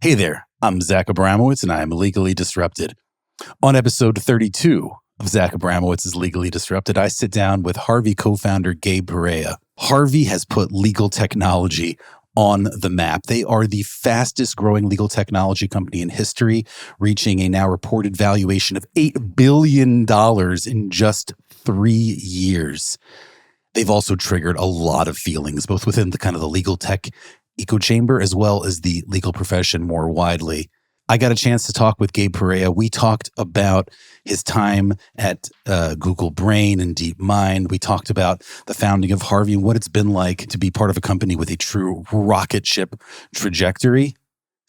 Hey there, I'm Zach Abramowitz, and I am Legally Disrupted. On episode 32 of Zach Abramowitz is Legally Disrupted, I sit down with Harvey co-founder Gabe Pereyra. Harvey has put legal technology on the map. They are the fastest growing legal technology company in history, reaching a now reported valuation of $8 billion in just 3 years. They've also triggered a lot of feelings, both within the kind of the legal tech echo chamber as well as the legal profession more widely. I got a chance to talk with Gabe Pereyra. We talked about his time at Google Brain and DeepMind. We talked about the founding of Harvey and what it's been like to be part of a company with a true rocket ship trajectory,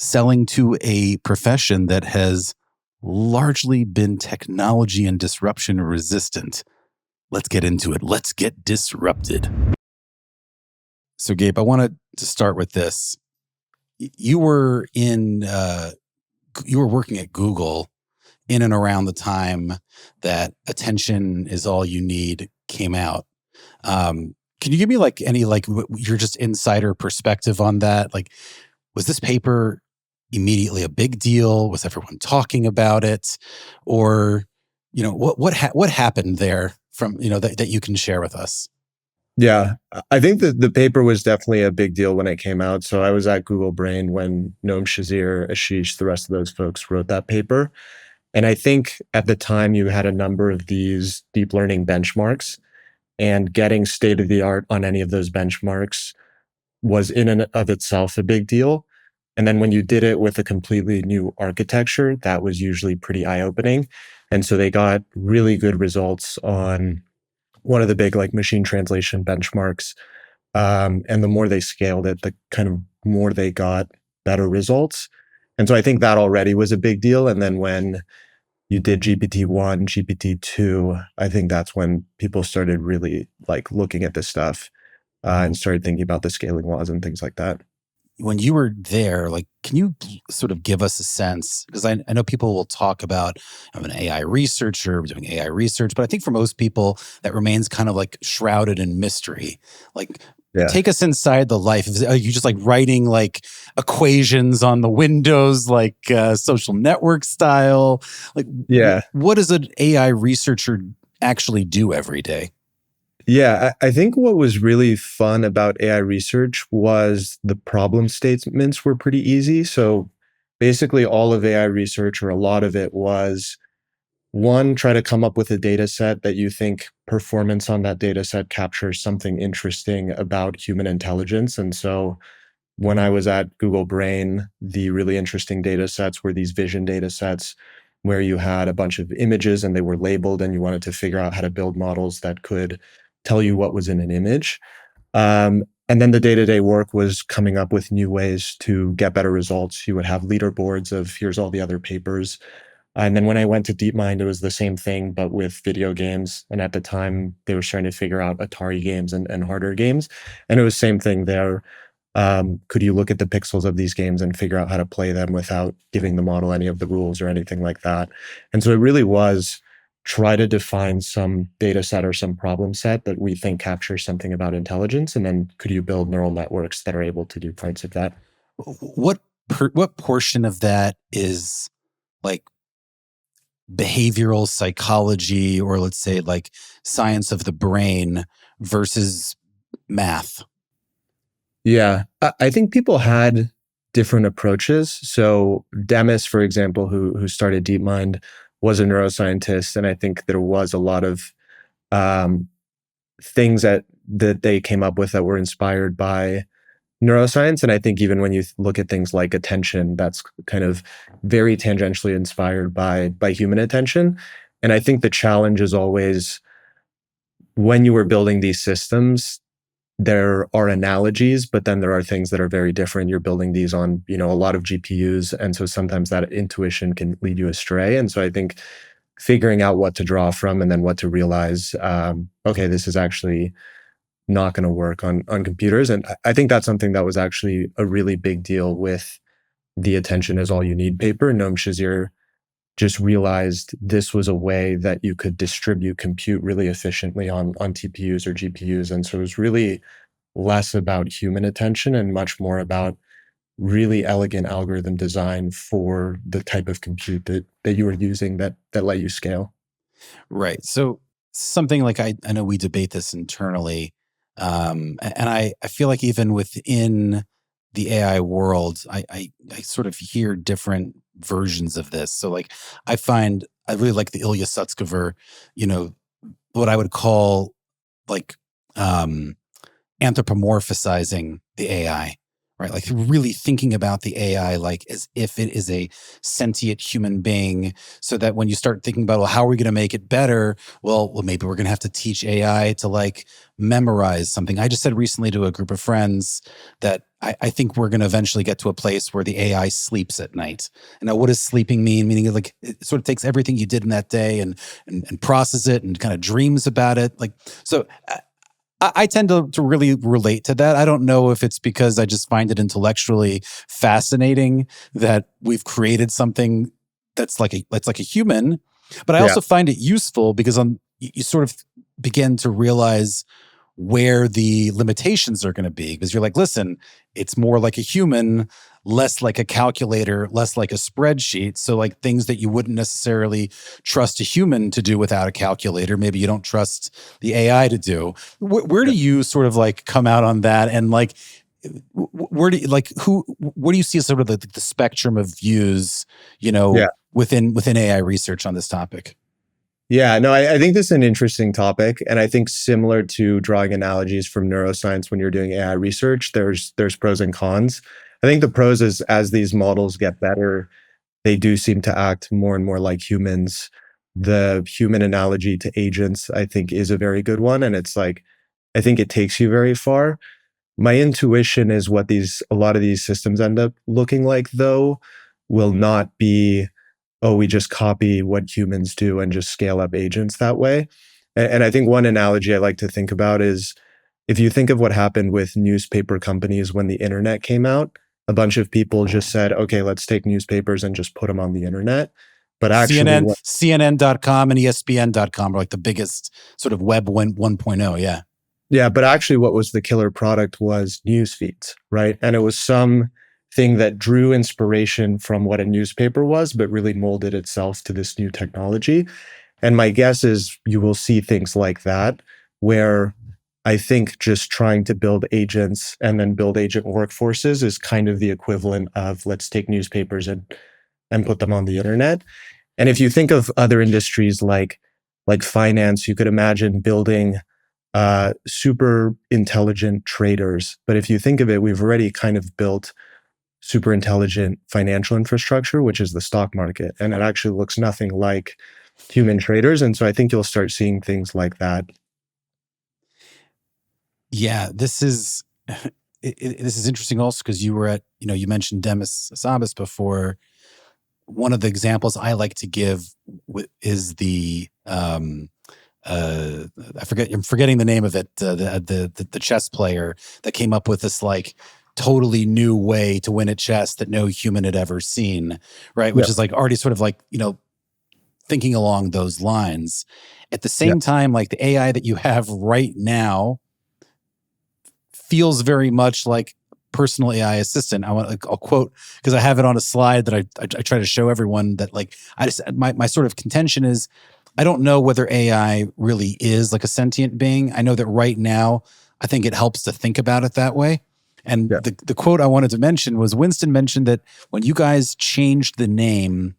selling to a profession that has largely been technology and disruption resistant. Let's get into it. Let's get disrupted. So, Gabe, I wanted to start with this. You were working at Google in and around the time that "Attention is All You Need" came out. Can you give me your just insider perspective on that? Like, was this paper immediately a big deal? Was everyone talking about it, or what happened there from that you can share with us? Yeah, I think that the paper was definitely a big deal when it came out. So I was at Google Brain when Noam Shazir, Ashish, the rest of those folks wrote that paper. And I think at the time you had a number of these deep learning benchmarks, and getting state of the art on any of those benchmarks was in and of itself a big deal. And then when you did it with a completely new architecture, that was usually pretty eye-opening. And so they got really good results on one of the big machine translation benchmarks. And the more they scaled it, the kind of more they got better results. And so I think that already was a big deal. And then when you did GPT-1, GPT-2, I think that's when people started really looking at this stuff and started thinking about the scaling laws and things like that. When you were there, can you sort of give us a sense? Because I know people will talk about, I'm an AI researcher, doing AI research, but I think for most people that remains kind of shrouded in mystery. Take us inside the life. Are you just writing equations on the windows, social network style? What does an AI researcher actually do every day? Yeah, I think what was really fun about AI research was the problem statements were pretty easy. So basically all of AI research, or a lot of it, was one, try to come up with a data set that you think performance on that data set captures something interesting about human intelligence. And so when I was at Google Brain, the really interesting data sets were these vision data sets where you had a bunch of images and they were labeled, and you wanted to figure out how to build models that could tell you what was in an image. And then the day-to-day work was coming up with new ways to get better results. You would have leaderboards of here's all the other papers. And then when I went to DeepMind, it was the same thing, but with video games. And at the time, they were trying to figure out Atari games and harder games. And it was same thing there. Could you look at the pixels of these games and figure out how to play them without giving the model any of the rules or anything like that? And so it really was try to define some data set or some problem set that we think captures something about intelligence. And then could you build neural networks that are able to do parts of that? What portion of that is behavioral psychology, or let's say science of the brain versus math? Yeah, I think people had different approaches. So Demis, for example, who started DeepMind, was a neuroscientist, and I think there was a lot of things that they came up with that were inspired by neuroscience. And I think even when you look at things like attention, that's kind of very tangentially inspired by human attention. And I think the challenge is always, when you were building these systems, there are analogies, but then there are things that are very different. You're building these on, a lot of GPUs. And so sometimes that intuition can lead you astray. And so I think figuring out what to draw from and then what to realize, okay, this is actually not going to work on computers. And I think that's something that was actually a really big deal with the Attention is All You Need paper. Noam Shazir just realized this was a way that you could distribute compute really efficiently on TPUs or GPUs. And so it was really less about human attention and much more about really elegant algorithm design for the type of compute that you were using that let you scale. Right. So something like I know we debate this internally, and I feel like even within the AI world, I sort of hear different versions of this. So like I find I really like the Ilya Sutskever, you know, what I would call like um anthropomorphizing the AI, right? Like really thinking about the AI like as if it is a sentient human being, so that when you start thinking about, well, how are we going to make it better? Well, maybe we're going to have to teach AI to like memorize something. I just said recently to a group of friends that I think we're going to eventually get to a place where the AI sleeps at night. And now, what does sleeping mean? Meaning, like, it sort of takes everything you did in that day and processes it and kind of dreams about it. Like, so I tend to really relate to that. I don't know if it's because I just find it intellectually fascinating that we've created something that's like a human, but I Yeah. also find it useful because you sort of begin to realize where the limitations are going to be, because you're like, listen, it's more like a human, less like a calculator, less like a spreadsheet. So like things that you wouldn't necessarily trust a human to do without a calculator, maybe you don't trust the AI to do. Where do you sort of like come out on that? And like, where do you like where do you see sort of the spectrum of views, Yeah. within AI research on this topic? Yeah, no, I think this is an interesting topic. And I think similar to drawing analogies from neuroscience when you're doing AI research, there's pros and cons. I think the pros is as these models get better, they do seem to act more and more like humans. The human analogy to agents, I think, is a very good one. And it's like, I think it takes you very far. My intuition is what a lot of these systems end up looking like, though, will not be, oh, we just copy what humans do and just scale up agents that way. And I think one analogy I like to think about is if you think of what happened with newspaper companies when the internet came out, a bunch of people just said, okay, let's take newspapers and just put them on the internet. But actually, CNN.com and ESPN.com are like the biggest sort of web 1.0. Yeah. yeah, but actually, what was the killer product was news feeds, right? And it was some thing that drew inspiration from what a newspaper was, but really molded itself to this new technology. And my guess is you will see things like that, where I think just trying to build agents and then build agent workforces is kind of the equivalent of let's take newspapers and put them on the internet. And if you think of other industries like finance, you could imagine building super intelligent traders. But if you think of it, we've already kind of built super intelligent financial infrastructure, which is the stock market. And it actually looks nothing like human traders. And so I think you'll start seeing things like that. Yeah, this is this is interesting also because you were at, you mentioned Demis Hassabis before. One of the examples I like to give is the I'm forgetting the name of it, the chess player that came up with this like totally new way to win at chess that no human had ever seen, right? Yeah. Which is like already sort of like, thinking along those lines. At the Yeah. same time, like the AI that you have right now feels very much like personal AI assistant. I'll quote, because I have it on a slide that I try to show everyone that like I just my sort of contention is I don't know whether AI really is like a sentient being. I know that right now I think it helps to think about it that way. And Yeah. the quote I wanted to mention was Winston mentioned that when you guys changed the name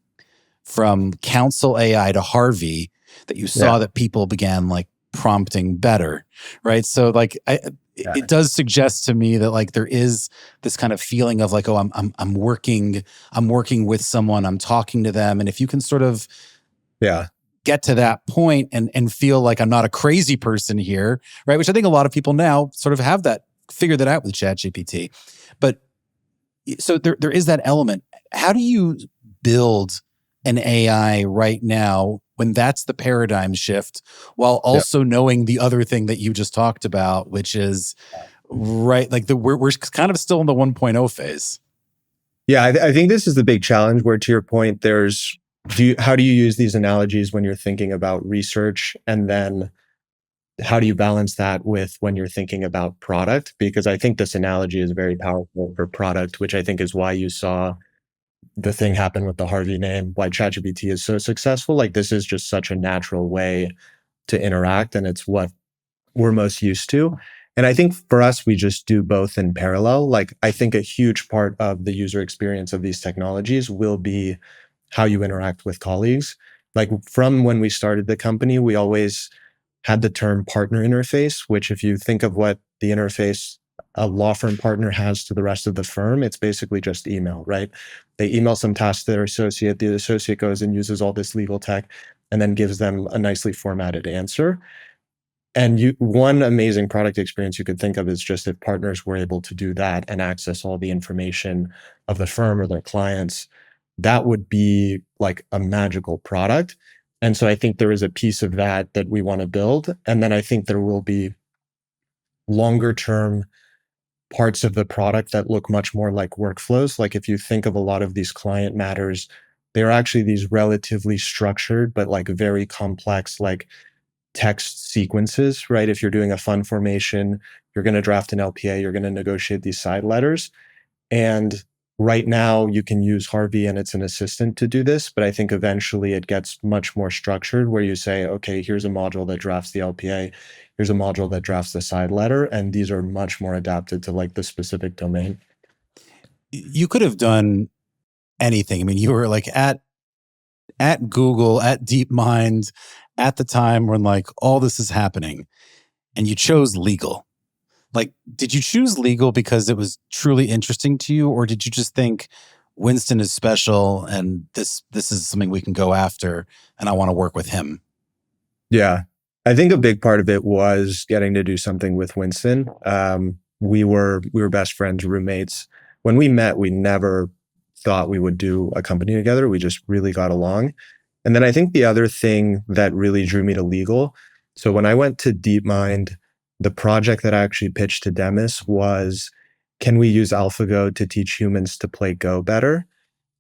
from Council AI to Harvey, that you Yeah. saw that people began like prompting better, right? So like Yeah. it does suggest to me that like there is this kind of feeling of like, oh, I'm working with someone, I'm talking to them, and if you can sort of Yeah. get to that point and feel like I'm not a crazy person here, right? Which I think a lot of people now sort of have that figured that out with ChatGPT, but so there is that element. How do you build an AI right now when that's the paradigm shift, while Yeah. also knowing the other thing that you just talked about, which is right, like we're kind of still in the 1.0 phase. Yeah. I think this is the big challenge where, to your point, how do you use these analogies when you're thinking about research and then how do you balance that with when you're thinking about product? Because I think this analogy is very powerful for product, which I think is why you saw the thing happen with the Harvey name, why ChatGPT is so successful. Like this is just such a natural way to interact, and it's what we're most used to. And I think for us, we just do both in parallel. Like I think a huge part of the user experience of these technologies will be how you interact with colleagues. Like from when we started the company, we always had the term partner interface, which if you think of what the interface a law firm partner has to the rest of the firm, it's basically just email, right? They email some task to their associate, the associate goes and uses all this legal tech and then gives them a nicely formatted answer. And one amazing product experience you could think of is just if partners were able to do that and access all the information of the firm or their clients, that would be like a magical product. And so I think there is a piece of that that we want to build. And then I think there will be longer term parts of the product that look much more like workflows. Like if you think of a lot of these client matters, they're actually these relatively structured, but like very complex, like text sequences, right? If you're doing a fund formation, you're going to draft an LPA, you're going to negotiate these side letters. And right now you can use Harvey and it's an assistant to do this, but I think eventually it gets much more structured where you say, okay, here's a module that drafts the LPA, here's a module that drafts the side letter, and these are much more adapted to like the specific domain. You could have done anything. I mean, you were like at Google, at DeepMind, at the time when like all this is happening, and you chose legal. Like, did you choose legal because it was truly interesting to you, or did you just think Winston is special and this is something we can go after, and I want to work with him? Yeah, I think a big part of it was getting to do something with Winston. We were best friends, roommates. When we met, we never thought we would do a company together. We just really got along. And then I think the other thing that really drew me to legal. So when I went to DeepMind, the project that I actually pitched to Demis was, can we use AlphaGo to teach humans to play Go better?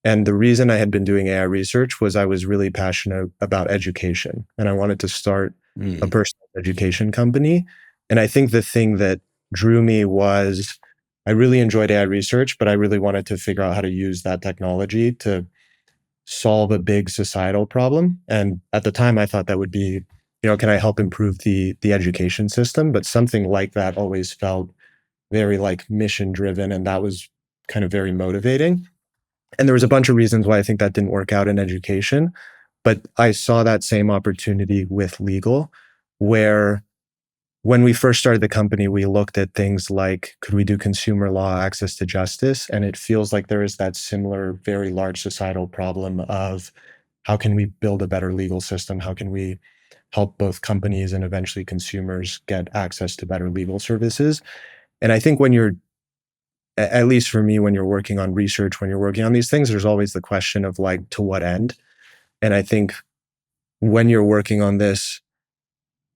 And the reason I had been doing AI research was I was really passionate about education and I wanted to start a personal education company. And I think the thing that drew me was I really enjoyed AI research, but I really wanted to figure out how to use that technology to solve a big societal problem. And at the time I thought that would be, can I help improve the education system? But something like that always felt very like mission driven. And that was kind of very motivating. And there was a bunch of reasons why I think that didn't work out in education. But I saw that same opportunity with legal, where when we first started the company, we looked at things like, could we do consumer law, access to justice? And it feels like there is that similar, very large societal problem of how can we build a better legal system? How can we help both companies and eventually consumers get access to better legal services? And I think when you're, at least for me, when you're working on research, when you're working on these things, there's always the question of like, to what end? And I think when you're working on this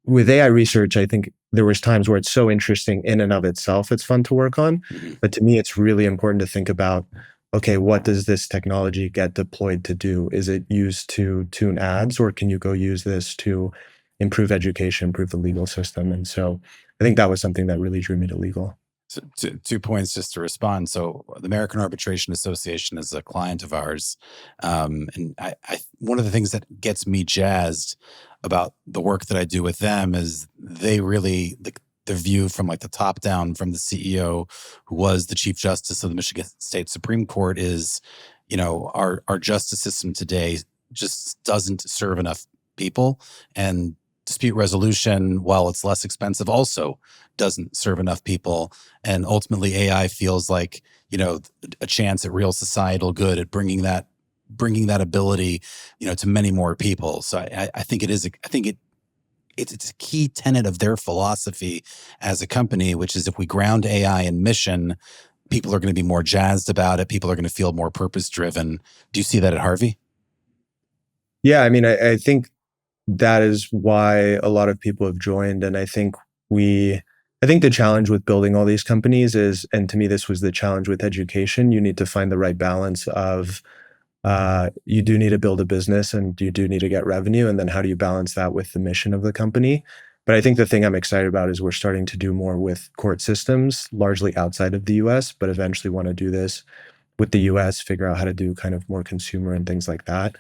with AI research, I think there was times where it's so interesting in and of itself, it's fun to work on. But to me, it's really important to think about, okay, what does this technology get deployed to do? Is it used to tune ads, or can you go use this to improve education, improve the legal system? And so I think that was something that really drew me to legal. So 2 points just to respond. So the American Arbitration Association is a client of ours. And I one of the things that gets me jazzed about the work that I do with them is they really, the view from like the top down from the CEO, who was the Chief Justice of the Michigan State Supreme Court, is, our justice system today just doesn't serve enough people. And dispute resolution, while it's less expensive, also doesn't serve enough people. And ultimately, AI feels like, a chance at real societal good, at bringing that ability, to many more people. So I think it's a key tenet of their philosophy as a company, which is if we ground AI in mission, people are going to be more jazzed about it. People are going to feel more purpose driven. Do you see that at Harvey? Yeah, I mean, I think that is why a lot of people have joined. And I think the challenge with building all these companies is, and to me, this was the challenge with education, you need to find the right balance of, you do need to build a business and you do need to get revenue. And then how do you balance that with the mission of the company? But I think the thing I'm excited about is we're starting to do more with court systems, largely outside of the US, but eventually want to do this with the US, figure out how to do kind of more consumer and things like that.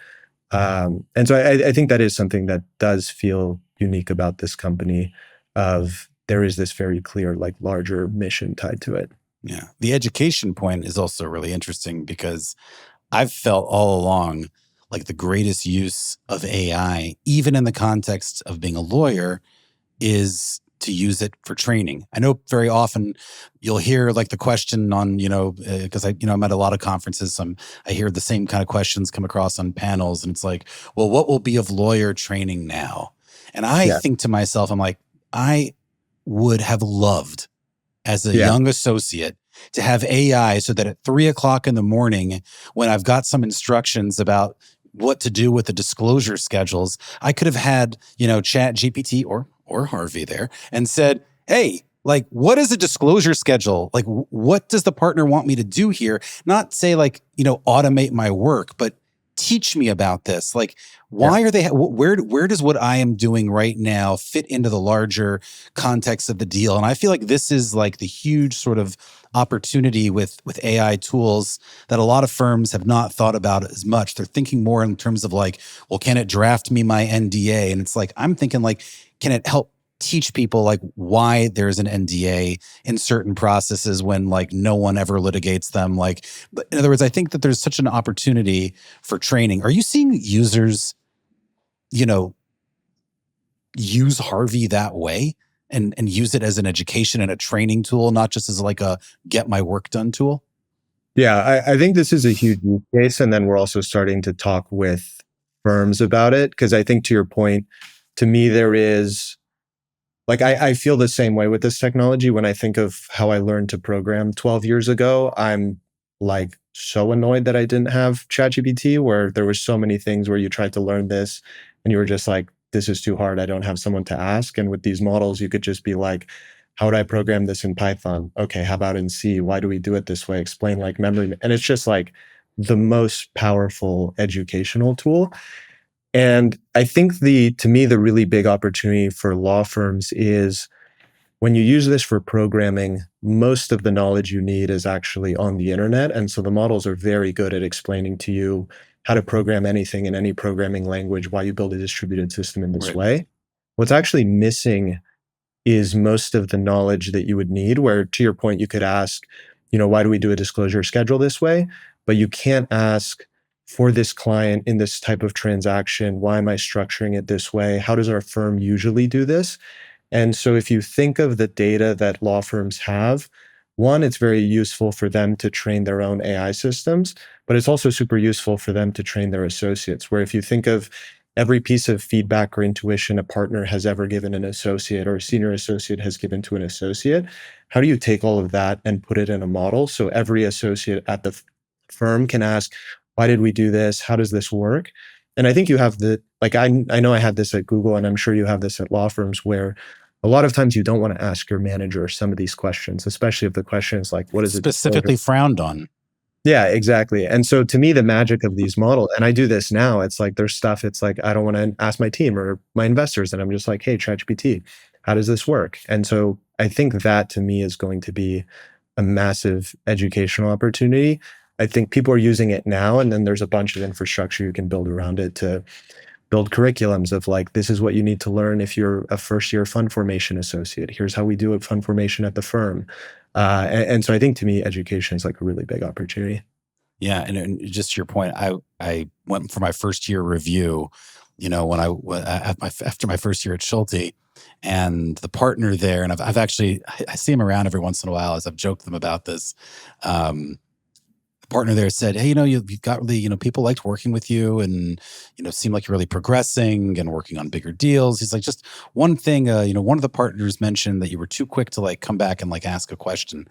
And so I think that is something that does feel unique about this company of there is this very clear, like larger mission tied to it. Yeah. The education point is also really interesting because I've felt all along like the greatest use of AI, even in the context of being a lawyer, is to use it for training. I know very often you'll hear like the question on, because I'm at a lot of conferences, I hear the same kind of questions come across on panels, and it's like, well, what will be of lawyer training now? And I Yeah. think to myself, I'm like, I would have loved as a Yeah. young associate to have AI so that at 3:00 in the morning, when I've got some instructions about what to do with the disclosure schedules, I could have had, ChatGPT or Harvey there and said, hey, like, what is a disclosure schedule? Like, what does the partner want me to do here? Not say like, automate my work, but teach me about this. Like, why are they, where does what I am doing right now fit into the larger context of the deal? And I feel like this is like the huge sort of opportunity with AI tools that a lot of firms have not thought about as much. They're thinking more in terms of like, well, can it draft me my NDA? And it's like, I'm thinking like, can it help teach people like why there's an NDA in certain processes when like no one ever litigates them? Like, in other words, I think that there's such an opportunity for training. Are you seeing users, use Harvey that way and use it as an education and a training tool, not just as like a get my work done tool? Yeah, I think this is a huge use case. And then we're also starting to talk with firms about it. Because I think to your point, to me, there is like I feel the same way with this technology. When I think of how I learned to program 12 years ago, I'm like so annoyed that I didn't have ChatGPT, where there were so many things where you tried to learn this and you were just like, this is too hard. I don't have someone to ask. And with these models, you could just be like, how would I program this in Python? Okay, how about in C? Why do we do it this way? Explain like memory. And it's just like the most powerful educational tool. And I think to me, the really big opportunity for law firms is when you use this for programming, most of the knowledge you need is actually on the internet. And so the models are very good at explaining to you how to program anything in any programming language, why you build a distributed system in this Right. way. What's actually missing is most of the knowledge that you would need, where to your point, you could ask, why do we do a disclosure schedule this way? But you can't ask for this client in this type of transaction, why am I structuring it this way? How does our firm usually do this? And so if you think of the data that law firms have, one, it's very useful for them to train their own AI systems, but it's also super useful for them to train their associates. Where if you think of every piece of feedback or intuition a partner has ever given an associate or a senior associate has given to an associate, how do you take all of that and put it in a model so every associate at the firm can ask, why did we do this? How does this work? And I think you have I know I had this at Google, and I'm sure you have this at law firms, where a lot of times you don't want to ask your manager some of these questions, especially if the question is like, what is it Specifically frowned on. Yeah, exactly. And so to me, the magic of these models, and I do this now, it's like there's stuff, it's like I don't want to ask my team or my investors. And I'm just like, hey, ChatGPT, how does this work? And so I think that to me is going to be a massive educational opportunity. I think people are using it now, and then there's a bunch of infrastructure you can build around it to build curriculums of like, this is what you need to learn if you're a first year fund formation associate. Here's how we do a fund formation at the firm. And so I think to me, education is like a really big opportunity. Yeah, and just to your point, I went for my first year review, after my first year at Schulte, and the partner there, and I've actually I see him around every once in a while as I've joked them about this. The partner there said, hey, you've got really, people liked working with you and, seemed like you're really progressing and working on bigger deals. He's like, just one thing, one of the partners mentioned that you were too quick to like come back and like ask a question,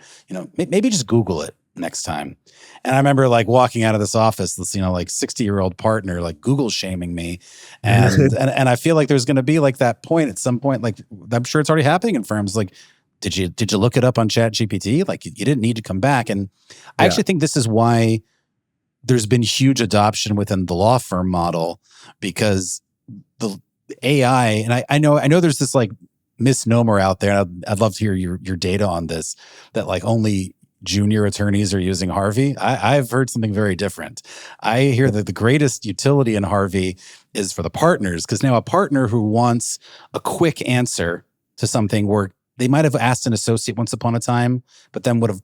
maybe just Google it next time. And I remember like walking out of this office, this, like 60-year-old partner, like Google shaming me. And I feel like there's going to be like that point at some point, like I'm sure it's already happening in firms. Like, did you look it up on ChatGPT? Like you didn't need to come back. And I actually think this is why there's been huge adoption within the law firm model, because the AI, and I know there's this like misnomer out there, and I'd love to hear your data on this, that like only junior attorneys are using Harvey. I've heard something very different. I hear that the greatest utility in Harvey is for the partners, because now a partner who wants a quick answer to something where they might have asked an associate once upon a time, but then would have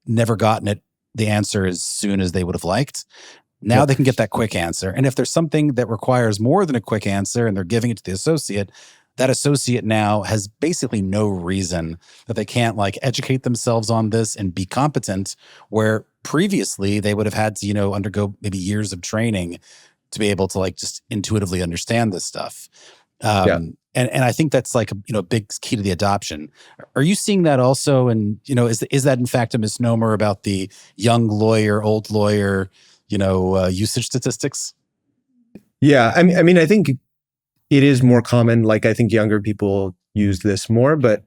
never gotten the answer as soon as they would have liked. Now they can get that quick answer. And if there's something that requires more than a quick answer and they're giving it to the associate, that associate now has basically no reason that they can't like educate themselves on this and be competent, where previously they would have had to, undergo maybe years of training to be able to like just intuitively understand this stuff. And I think that's like a big key to the adoption. Are you seeing that also? And is that in fact a misnomer about the young lawyer, old lawyer, usage statistics? Yeah, I mean, I think it is more common. Like, I think younger people use this more, but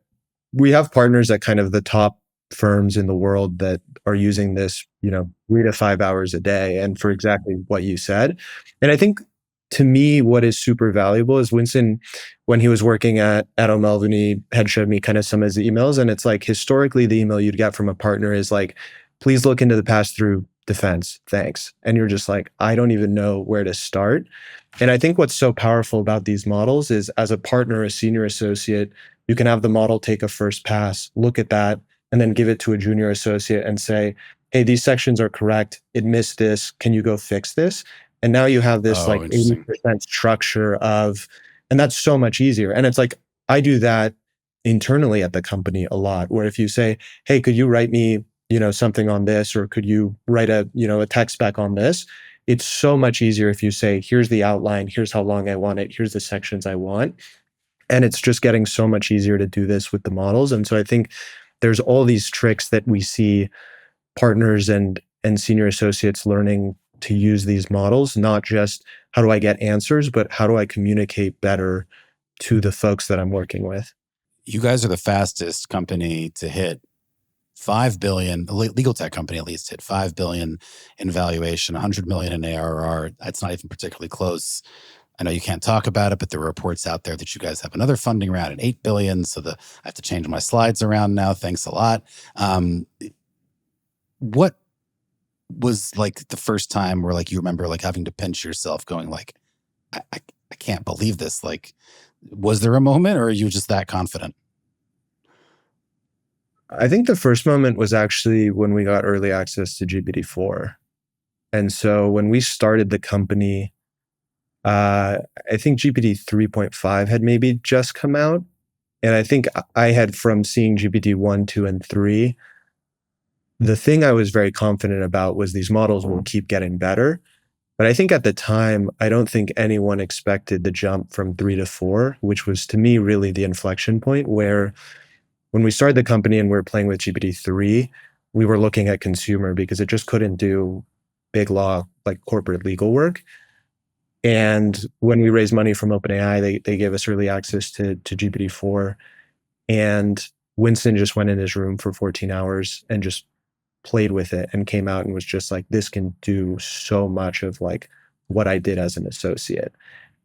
we have partners at kind of the top firms in the world that are using this, 3 to 5 hours a day, and for exactly what you said. And I think, to me, what is super valuable is Winston, when he was working at O'Melveny, had showed me kind of some of his emails, and it's like historically the email you'd get from a partner is like, please look into the pass-through defense, thanks. And you're just like, I don't even know where to start. And I think what's so powerful about these models is, as a partner, a senior associate, you can have the model take a first pass, look at that, and then give it to a junior associate and say, hey, these sections are correct. It missed this. Can you go fix this? And now you have this like 80% structure and that's so much easier. And it's like, I do that internally at the company a lot, where if you say, hey, could you write me, something on this, or could you write a tech spec on this? It's so much easier if you say, here's the outline, here's how long I want it, here's the sections I want. And it's just getting so much easier to do this with the models. And so I think there's all these tricks that we see partners and senior associates learning to use these models, not just how do I get answers, but how do I communicate better to the folks that I'm working with. You guys are the fastest company to hit 5 billion, a legal tech company at least, hit 5 billion in valuation, 100 million in ARR. That's not even particularly close. I know you can't talk about it, but there were reports out there that you guys have another funding round at 8 billion. So I have to change my slides around now. Thanks a lot. What was like the first time where like you remember like having to pinch yourself going like, I can't believe this. Like, was there a moment, or are you just that confident? I think the first moment was actually when we got early access to GPT-4. And so when we started the company, I think GPT 3.5 had maybe just come out. And I think I had, from seeing GPT 1, 2, and 3, the thing I was very confident about was these models will keep getting better. But I think at the time, I don't think anyone expected the jump from 3 to 4, which was to me really the inflection point, where when we started the company and we were playing with GPT-3, we were looking at consumer because it just couldn't do big law, like corporate legal work. And when we raised money from OpenAI, they gave us early access to GPT-4. And Winston just went in his room for 14 hours and just played with it and came out and was just like, this can do so much of like what I did as an associate.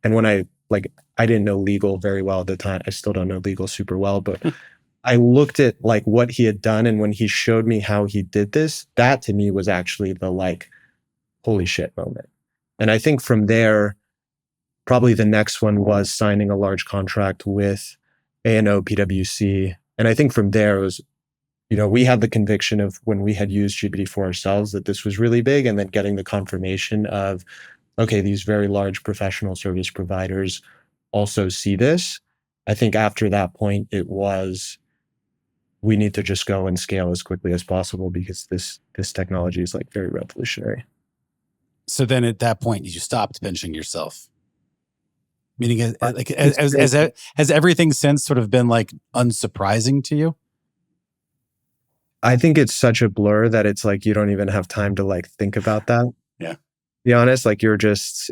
And when I didn't know legal very well at the time. I still don't know legal super well, but I looked at like what he had done. And when he showed me how he did this, that to me was actually the like, holy shit moment. And I think from there, probably the next one was signing a large contract with A&O PwC. And I think from there it was, we had the conviction of, when we had used GPT-4 ourselves, that this was really big, and then getting the confirmation of, okay, these very large professional service providers also see this. I think after that point, it was, we need to just go and scale as quickly as possible because this technology is like very revolutionary. So then at that point, you stopped pinching yourself. Meaning, has everything since sort of been like unsurprising to you? I think it's such a blur that it's like you don't even have time to like think about that. Yeah. Be honest, like it's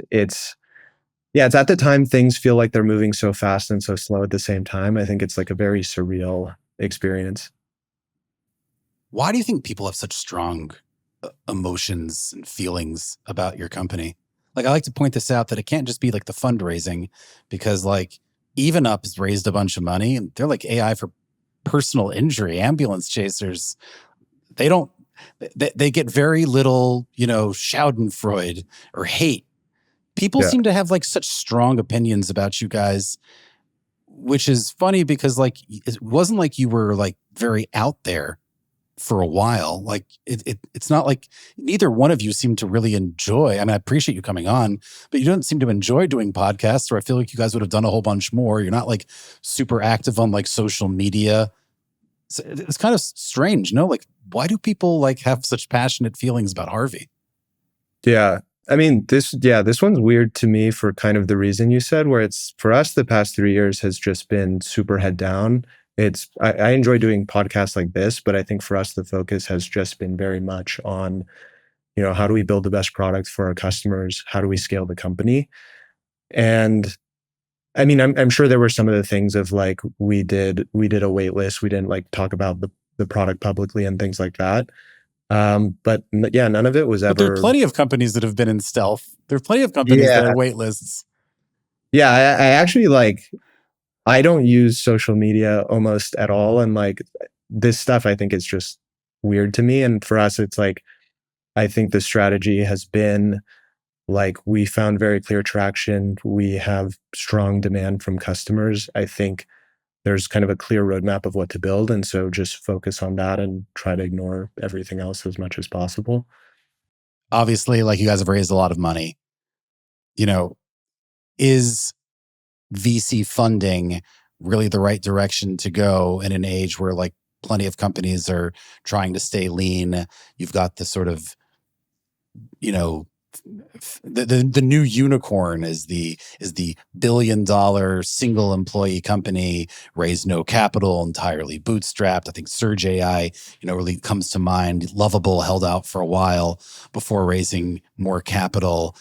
at the time things feel like they're moving so fast and so slow at the same time. I think it's like a very surreal experience. Why do you think people have such strong emotions and feelings about your company? Like, I like to point this out, that it can't just be like the fundraising, because like Even Up has raised a bunch of money, and they're like AI for personal injury, ambulance chasers. They don't, they get very little, Schadenfreude or hate. People Yeah. seem to have like such strong opinions about you guys, which is funny because like it wasn't like you were like very out there for a while. Like it's not like neither one of you seem to really enjoy. I mean, I appreciate you coming on, but you don't seem to enjoy doing podcasts, or I feel like you guys would have done a whole bunch more. You're not like super active on like social media. So it's kind of strange, no? Like, why do people like have such passionate feelings about Harvey? Yeah. I mean, this one's weird to me for kind of the reason you said, where it's for us, the past 3 years has just been super head down. I enjoy doing podcasts like this, but I think for us, the focus has just been very much on, how do we build the best product for our customers? How do we scale the company? And I mean, I'm sure there were some of the things of like, we did a wait list. We didn't like talk about the product publicly and things like that. Yeah, none of it was But there are ever. plenty of companies that have been in stealth. There are plenty of companies that Yeah. had wait lists. Yeah. I actually like, I don't use social media almost at all. And like this stuff, I think it's just weird to me. And for us, it's like, I think the strategy has been like, we found very clear traction. We have strong demand from customers. I think there's kind of a clear roadmap of what to build. And so just focus on that and try to ignore everything else as much as possible. Obviously, like you guys have raised a lot of money. Is VC funding really the right direction to go in an age where like plenty of companies are trying to stay lean? You've got the sort of, you know, the new unicorn is the $1 billion single employee company, raised no capital, entirely bootstrapped. I think Surge AI, really comes to mind. Lovable held out for a while before raising more capital.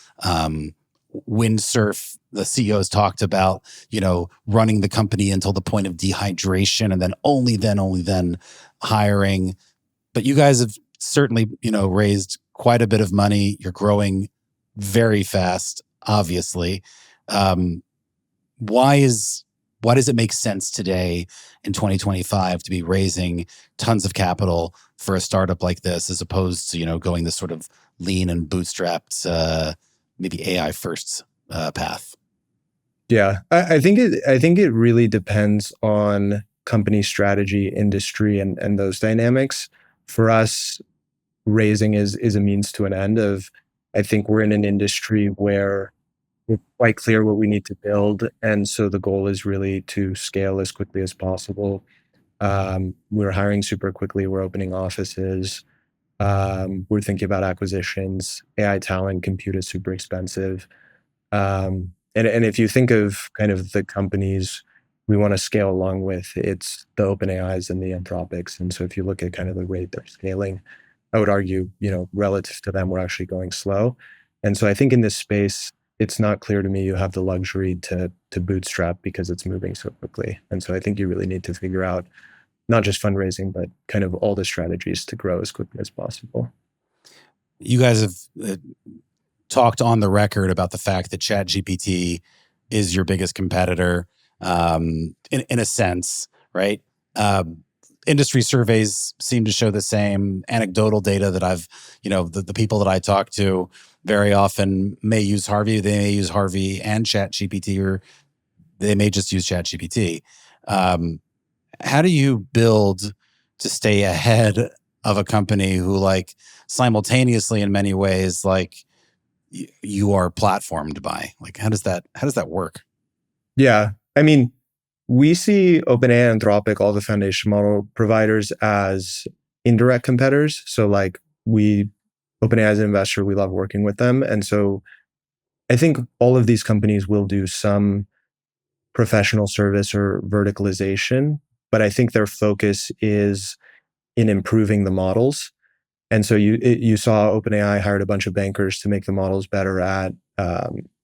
Windsurf, the CEOs talked about, running the company until the point of dehydration and then only then hiring. But you guys have certainly, raised quite a bit of money. You're growing very fast, obviously. Um, why does it make sense today in 2025 to be raising tons of capital for a startup like this, as opposed to, going this sort of lean and bootstrapped, maybe AI first path? Yeah, I think it really depends on company strategy, industry, and those dynamics. For us, raising is a means to an end of, I think we're in an industry where we're quite clear what we need to build. And so the goal is really to scale as quickly as possible. We're hiring super quickly. We're opening offices. We're thinking about acquisitions. AI talent, compute is super expensive. And if you think of kind of the companies we want to scale along with, it's the OpenAIs and the Anthropics. And so if you look at kind of the rate they're scaling, I would argue, relative to them, we're actually going slow. And so I think in this space, it's not clear to me you have the luxury to bootstrap because it's moving so quickly. And so I think you really need to figure out not just fundraising, but kind of all the strategies to grow as quickly as possible. You guys have talked on the record about the fact that ChatGPT is your biggest competitor, in a sense, right? Industry surveys seem to show the same. Anecdotal data that I've, the people that I talk to very often may use Harvey. They may use Harvey and ChatGPT, or they may just use ChatGPT. How do you build to stay ahead of a company who, like, simultaneously in many ways, like, you are platformed by? Like, how does that work? Yeah. I mean, we see OpenAI, Anthropic, all the foundation model providers as indirect competitors. So like OpenAI as an investor, we love working with them. And so I think all of these companies will do some professional service or verticalization, but I think their focus is in improving the models. And so you saw OpenAI hired a bunch of bankers to make the models better at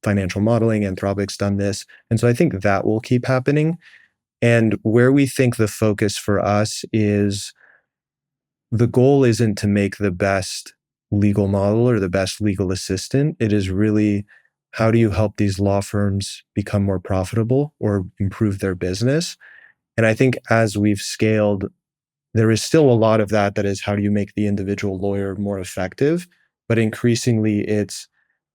financial modeling. Anthropic's done this. And so I think that will keep happening. And where we think the focus for us is, the goal isn't to make the best legal model or the best legal assistant. It is really how do you help these law firms become more profitable or improve their business? And I think as we've scaled, there is still a lot of that is how do you make the individual lawyer more effective? But increasingly, it's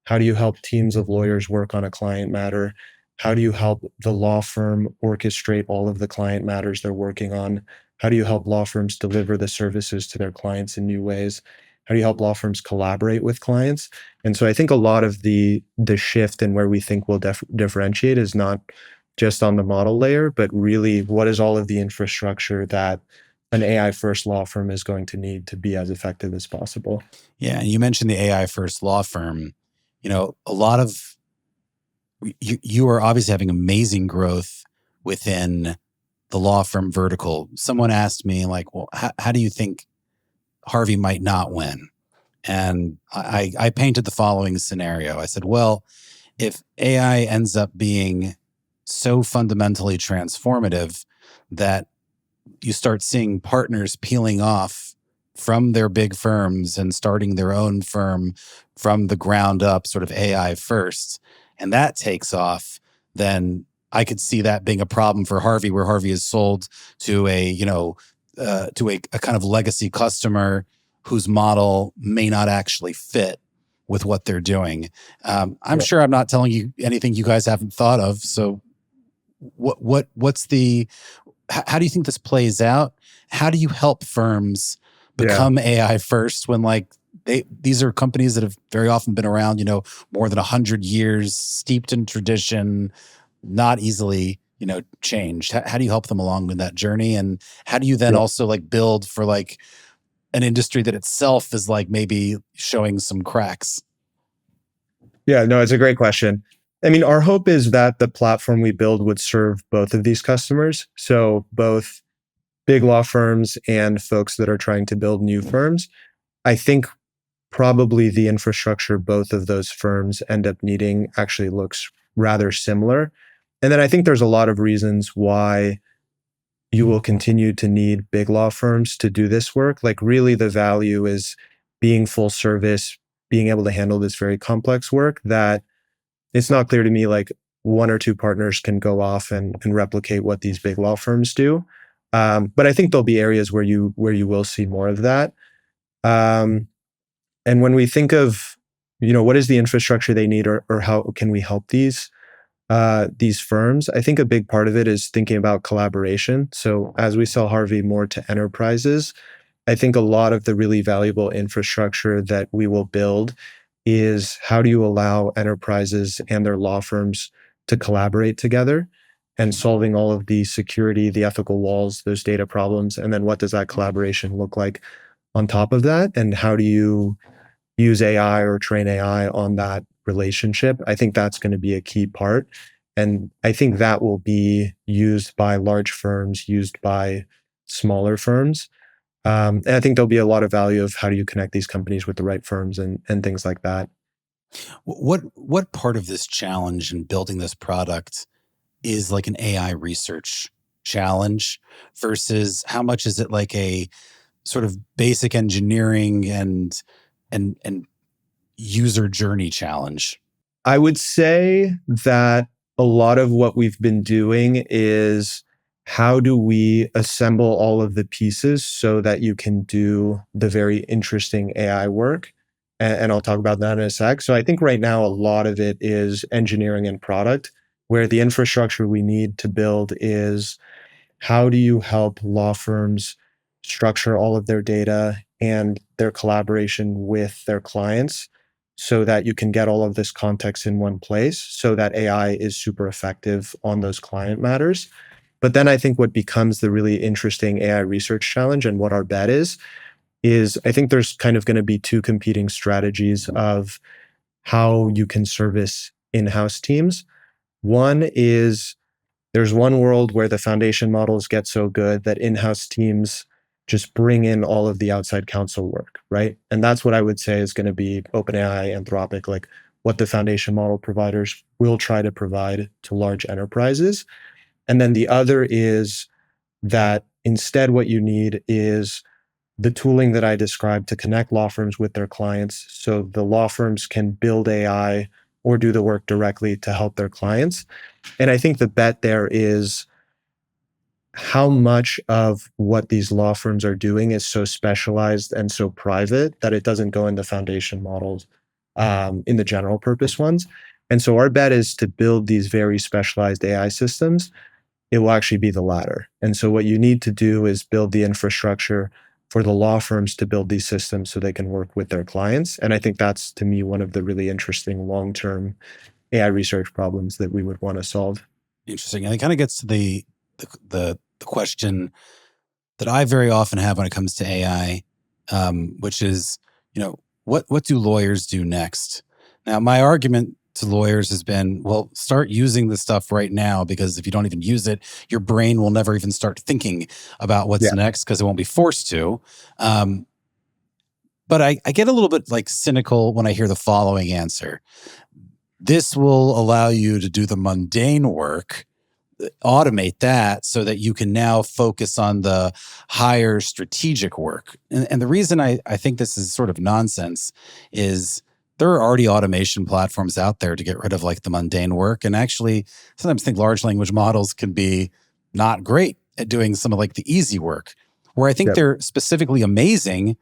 how do you help teams of lawyers work on a client matter? How do you help the law firm orchestrate all of the client matters they're working on? How do you help law firms deliver the services to their clients in new ways? How do you help law firms collaborate with clients? And so I think a lot of the shift in where we think we'll differentiate is not just on the model layer, but really what is all of the infrastructure that an AI first law firm is going to need to be as effective as possible. Yeah, and you mentioned the AI first law firm. A lot of you are obviously having amazing growth within the law firm vertical. Someone asked me, like, well, how do you think Harvey might not win? And I painted the following scenario. I said, well, if AI ends up being so fundamentally transformative that you start seeing partners peeling off from their big firms and starting their own firm from the ground up, sort of AI first, and that takes off, then I could see that being a problem for Harvey, where Harvey is sold to a kind of legacy customer whose model may not actually fit with what they're doing. I'm sure I'm not telling you anything you guys haven't thought of. So what's the how do you think this plays out? How do you help firms become AI first when these are companies that have very often been around, more than 100 years, steeped in tradition, not easily, changed? How do you help them along in that journey? And how do you then also build for an industry that itself is maybe showing some cracks? Yeah, no, it's a great question. I mean, our hope is that the platform we build would serve both of these customers. So both big law firms and folks that are trying to build new firms. I think probably the infrastructure both of those firms end up needing actually looks rather similar. And then I think there's a lot of reasons why you will continue to need big law firms to do this work. Like, really, the value is being full service, being able to handle this very complex work that it's not clear to me one or two partners can go off and replicate what these big law firms do. But I think there'll be areas where you will see more of that. And when we think of, what is the infrastructure they need, or how can we help these firms, I think a big part of it is thinking about collaboration. So as we sell Harvey more to enterprises, I think a lot of the really valuable infrastructure that we will build is how do you allow enterprises and their law firms to collaborate together and solving all of the security, the ethical walls, those data problems. And then what does that collaboration look like on top of that? And how do you use AI or train AI on that relationship? I think that's going to be a key part. And I think that will be used by large firms, used by smaller firms. And I think there'll be a lot of value of how do you connect these companies with the right firms and things like that. What part of this challenge in building this product is an AI research challenge versus how much is it a sort of basic engineering and user journey challenge? I would say that a lot of what we've been doing is how do we assemble all of the pieces so that you can do the very interesting AI work? And I'll talk about that in a sec. So I think right now, a lot of it is engineering and product, where the infrastructure we need to build is how do you help law firms structure all of their data and their collaboration with their clients so that you can get all of this context in one place so that AI is super effective on those client matters. But then I think what becomes the really interesting AI research challenge and what our bet is I think there's kind of going to be two competing strategies of how you can service in-house teams. One is there's one world where the foundation models get so good that in-house teams just bring in all of the outside counsel work, right? And that's what I would say is going to be OpenAI, Anthropic, what the foundation model providers will try to provide to large enterprises. And then the other is that instead what you need is the tooling that I described to connect law firms with their clients so the law firms can build AI or do the work directly to help their clients. And I think the bet there is how much of what these law firms are doing is so specialized and so private that it doesn't go in the foundation models, in the general purpose ones. And so our bet is to build these very specialized AI systems. It will actually be the latter. And so what you need to do is build the infrastructure for the law firms to build these systems so they can work with their clients. And I think that's, to me, one of the really interesting long-term AI research problems that we would want to solve. Interesting. And it kind of gets to the question that I very often have when it comes to AI, which is, what do lawyers do next? Now, my argument to lawyers has been, well, start using this stuff right now, because if you don't even use it, your brain will never even start thinking about what's next, because it won't be forced to. But I get a little bit like cynical when I hear the following answer. This will allow you to do the mundane work, automate that so that you can now focus on the higher strategic work. And the reason I think this is sort of nonsense is there are already automation platforms out there to get rid of like the mundane work. And actually, sometimes I think large language models can be not great at doing some of like the easy work. Where I think they're specifically amazing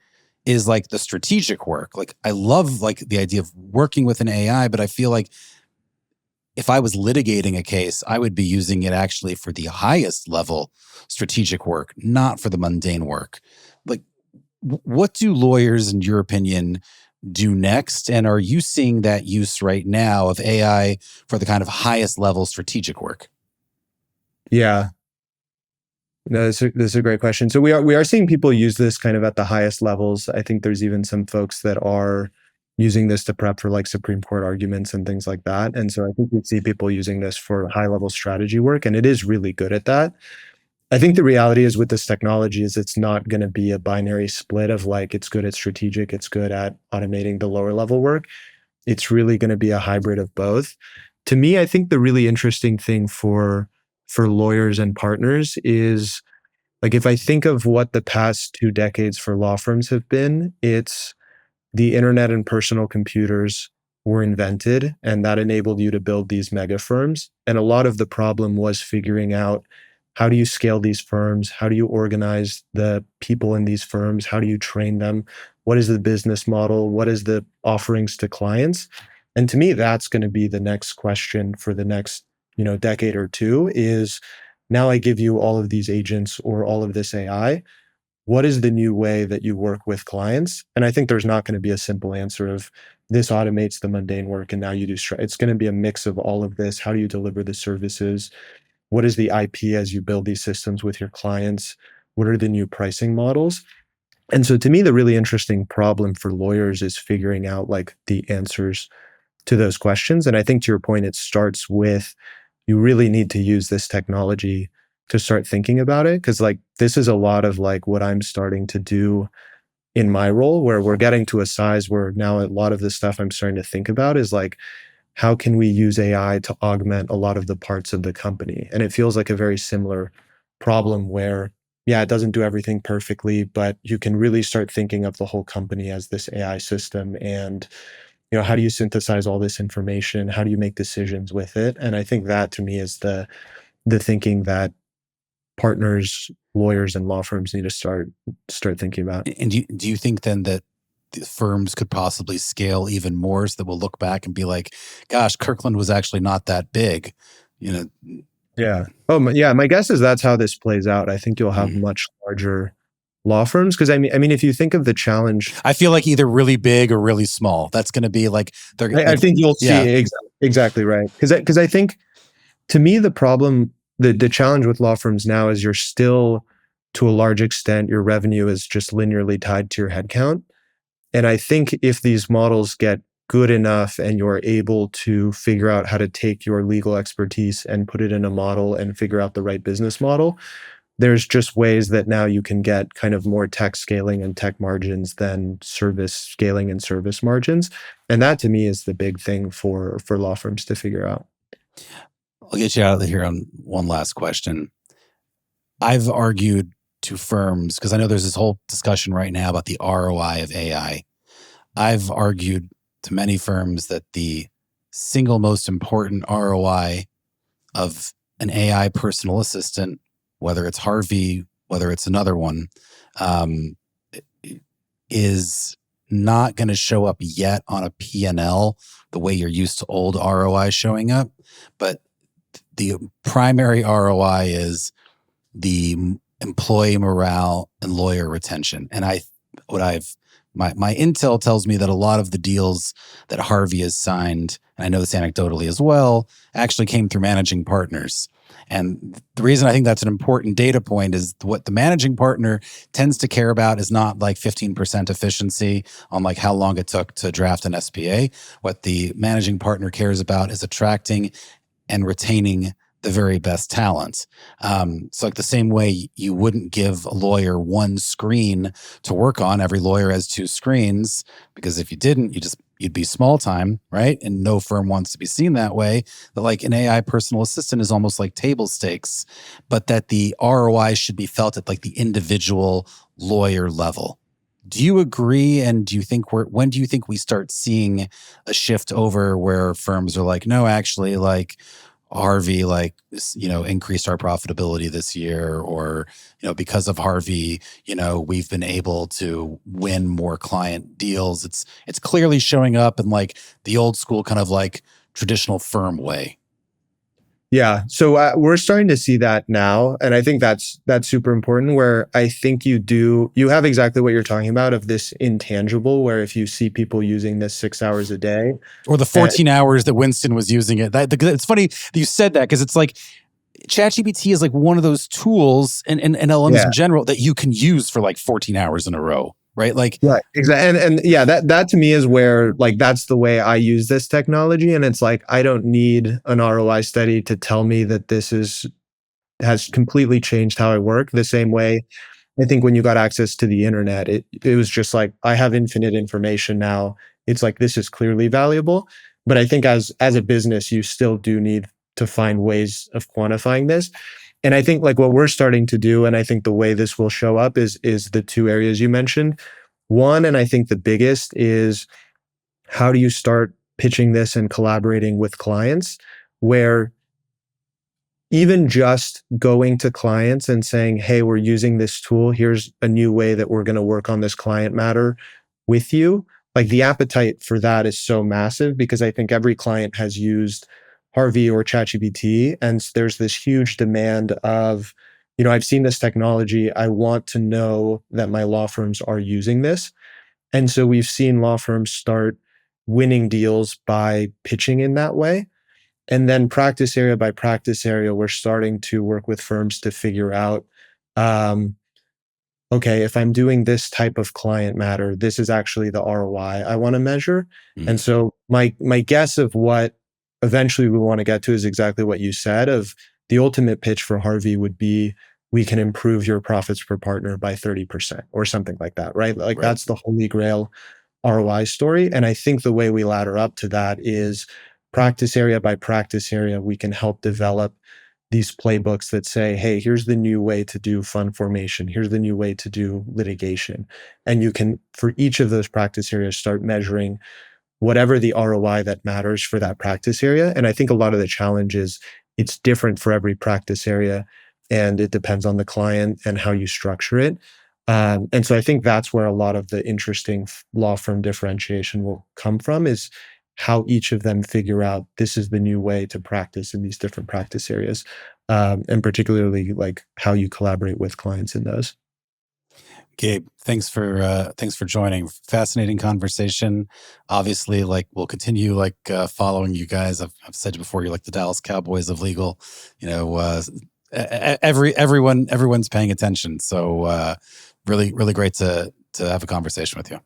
is like the strategic work. Like I love like the idea of working with an AI, but I feel like if I was litigating a case, I would be using it actually for the highest level strategic work, not for the mundane work. Like, what do lawyers, in your opinion, do next? And are you seeing that use right now of AI for the kind of highest level strategic work? Yeah. No, this is a great question. So we are seeing people use this kind of at the highest levels. I think there's even some folks that are using this to prep for like Supreme Court arguments and things like that. And so I think we see people using this for high level strategy work, and it is really good at that. I think the reality is with this technology is it's not going to be a binary split of like it's good at strategic, it's good at automating the lower level work. It's really going to be a hybrid of both. To me, I think the really interesting thing for lawyers and partners is like if I think of what the past 2 decades for law firms have been, it's the internet and personal computers were invented, and that enabled you to build these mega firms. And a lot of the problem was figuring out how do you scale these firms? How do you organize the people in these firms? How do you train them? What is the business model? What is the offerings to clients? And to me, that's going to be the next question for the next, decade or two is now I give you all of these agents or all of this AI. What is the new way that you work with clients? And I think there's not going to be a simple answer of this automates the mundane work and now you do. It's going to be a mix of all of this. How do you deliver the services? What is the IP as you build these systems with your clients? What are the new pricing models? And so to me, the really interesting problem for lawyers is figuring out like the answers to those questions. And I think to your point, it starts with you really need to use this technology to start thinking about it. Cause like this is a lot of like what I'm starting to do in my role, where we're getting to a size where now a lot of the stuff I'm starting to think about is like, how can we use AI to augment a lot of the parts of the company? And it feels like a very similar problem where, yeah, it doesn't do everything perfectly, but you can really start thinking of the whole company as this AI system. And, how do you synthesize all this information? How do you make decisions with it? And I think that to me is the thinking that partners, lawyers, and law firms need to start thinking about. And do you think then that the firms could possibly scale even more so that we'll look back and be like, gosh, Kirkland was actually not that big, Yeah. Oh, yeah. My guess is that's how this plays out. I think you'll have much larger law firms. Because I mean, if you think of the challenge, I feel like either really big or really small. That's going to be like I think you'll see exactly right. Because I think to me the problem, the challenge with law firms now is you're still to a large extent your revenue is just linearly tied to your headcount. And I think if these models get good enough and you're able to figure out how to take your legal expertise and put it in a model and figure out the right business model, there's just ways that now you can get kind of more tech scaling and tech margins than service scaling and service margins. And that to me is the big thing for law firms to figure out. I'll get you out of here on one last question. I've argued to firms, because I know there's this whole discussion right now about the ROI of AI. I've argued to many firms that the single most important ROI of an AI personal assistant, whether it's Harvey, whether it's another one, um, is not going to show up yet on a P&L the way you're used to old ROI showing up. But the primary ROI is the employee morale and lawyer retention. And my intel tells me that a lot of the deals that Harvey has signed, and I know this anecdotally as well, actually came through managing partners. And the reason I think that's an important data point is what the managing partner tends to care about is not like 15% efficiency on like how long it took to draft an SPA. What the managing partner cares about is attracting and retaining the very best talent. So like the same way you wouldn't give a lawyer one screen to work on, every lawyer has two screens, because if you didn't, you'd be small time, right? And no firm wants to be seen that way. But like an AI personal assistant is almost like table stakes, but that the ROI should be felt at like the individual lawyer level. Do you agree? And do you think when do you think we start seeing a shift over where firms are like, no, actually, like Harvey, like, increased our profitability this year, or, because of Harvey, we've been able to win more client deals. It's clearly showing up in like the old school kind of like traditional firm way. Yeah. So we're starting to see that now. And I think that's super important, where I think you have exactly what you're talking about, of this intangible, where if you see people using this 6 hours a day, or the 14 hours that Winston was using it, it's funny that you said that, because it's like ChatGPT is like one of those tools and LLMs in general that you can use for like 14 hours in a row. Right. Like, right. Exactly. And yeah, that to me is where, like, that's the way I use this technology. And it's like, I don't need an ROI study to tell me that this has completely changed how I work. The same way, I think when you got access to the internet, it was just like, I have infinite information now. It's like, this is clearly valuable. But I think as a business, you still do need to find ways of quantifying this. And I think like what we're starting to do, and I think the way this will show up is the two areas you mentioned. One, and I think the biggest, is how do you start pitching this and collaborating with clients, where even just going to clients and saying, hey, we're using this tool, here's a new way that we're going to work on this client matter with you. Like, the appetite for that is so massive, because I think every client has used Harvey or ChatGPT, and there's this huge demand of, I've seen this technology, I want to know that my law firms are using this. And so we've seen law firms start winning deals by pitching in that way. And then practice area by practice area, we're starting to work with firms to figure out, okay, if I'm doing this type of client matter, this is actually the ROI I want to measure. Mm-hmm. And so my guess of what eventually we want to get to is exactly what you said, of the ultimate pitch for Harvey would be, we can improve your profits per partner by 30% or something like that, right? Like, right. That's the holy grail ROI story. And I think the way we ladder up to that is practice area by practice area, we can help develop these playbooks that say, hey, here's the new way to do fund formation. Here's the new way to do litigation. And you can, for each of those practice areas, start measuring whatever the ROI that matters for that practice area. And I think a lot of the challenge is it's different for every practice area, and it depends on the client and how you structure it. And so I think that's where a lot of the interesting law firm differentiation will come from, is how each of them figure out this is the new way to practice in these different practice areas, and particularly like how you collaborate with clients in those. Gabe, thanks for joining. Fascinating conversation. Obviously, like, we'll continue like following you guys. I've said before, you're like the Dallas Cowboys of legal. Everyone's paying attention. So really great to have a conversation with you.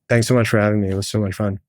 Thanks so much for having me. It was so much fun.